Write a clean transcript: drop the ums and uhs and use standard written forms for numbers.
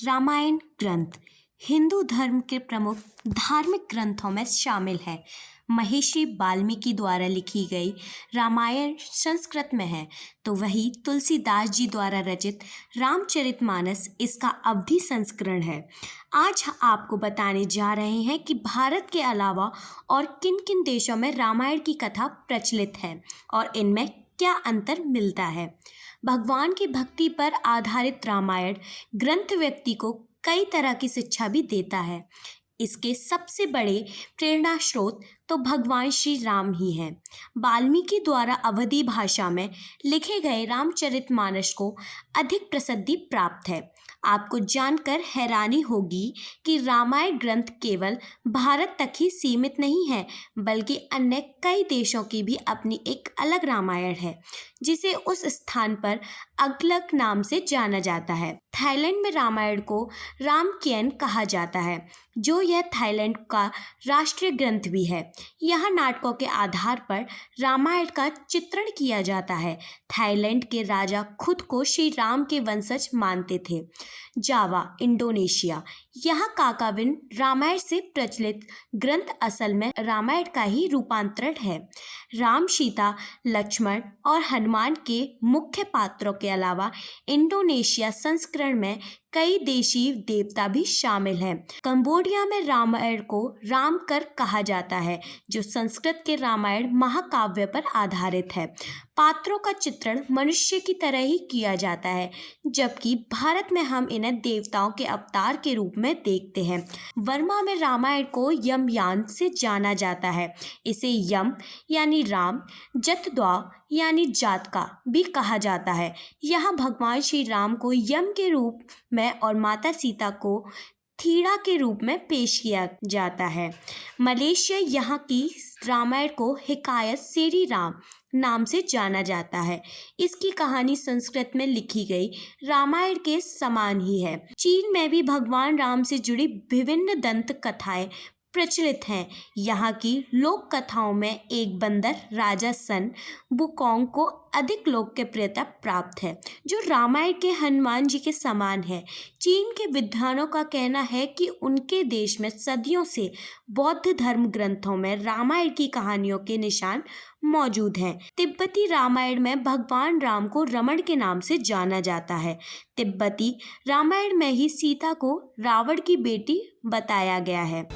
रामायण ग्रंथ हिंदू धर्म के प्रमुख धार्मिक ग्रंथों में शामिल है। महर्षि वाल्मीकि द्वारा लिखी गई रामायण संस्कृत में है, तो वही तुलसीदास जी द्वारा रचित रामचरितमानस इसका अवधि संस्करण है। आज आपको बताने जा रहे हैं कि भारत के अलावा और किन किन देशों में रामायण की कथा प्रचलित है और इनमें क्या अंतर मिलता है। भगवान की भक्ति पर आधारित रामायण ग्रंथ व्यक्ति को कई तरह की शिक्षा भी देता है। इसके सबसे बड़े प्रेरणा स्रोत तो भगवान श्री राम ही हैं। वाल्मीकि द्वारा अवधी भाषा में लिखे गए रामचरितमानस को अधिक प्रसिद्धि प्राप्त है। आपको जानकर हैरानी होगी कि रामायण ग्रंथ केवल भारत तक ही सीमित नहीं है, बल्कि अन्य कई देशों की भी अपनी एक अलग रामायण है, जिसे उस स्थान पर अलग नाम से जाना जाता है। थाईलैंड में रामायण को रामकियन कहा जाता है, जो यह थाईलैंड का राष्ट्रीय ग्रंथ भी है। यहाँ नाटकों के आधार पर रामायण का चित्रण किया जाता है। थाईलैंड के राजा खुद को श्री राम के वंशज मानते थे। जावा, इंडोनेशिया, यहाँ काकाविन रामायण से प्रचलित ग्रंथ असल में रामायण का ही रूपांतरण है। राम, सीता, लक्ष्मण और हनुमान के मुख्य पात्रों के अलावा इंडोनेशिया संस्करण में कई देशी देवता भी शामिल हैं। कंबोडिया में रामायण को रामकर कहा जाता है, जो संस्कृत के रामायण महाकाव्य पर आधारित है। पात्रों का चित्रण मनुष्य की तरह ही किया जाता है, जबकि भारत में हम इन्हें देवताओं के अवतार के रूप में देखते हैं। वर्मा में रामायण को यमयान से जाना जाता है। इसे यम यानी राम, जतद्वा यानी जातका भी कहा जाता है। यहाँ भगवान श्री राम को यम के रूप में और माता सीता को थीड़ा के रूप में पेश किया जाता है। मलेशिया यहाँ की रामायण को हिकायत सेरी राम नाम से जाना जाता है। इसकी कहानी संस्कृत में लिखी गई रामायण के समान ही है। चीन में भी भगवान राम से जुड़ी विभिन्न दंत कथाएं प्रचलित हैं। यहाँ की लोक कथाओं में एक बंदर राजा सन बुकोंग को अधिक लोकप्रियता प्राप्त है, जो रामायण के हनुमान जी के समान है। चीन के विद्वानों का कहना है कि उनके देश में सदियों से बौद्ध धर्म ग्रंथों में रामायण की कहानियों के निशान मौजूद हैं। तिब्बती रामायण में भगवान राम को रमण के नाम से जाना जाता है। तिब्बती रामायण में ही सीता को रावण की बेटी बताया गया है।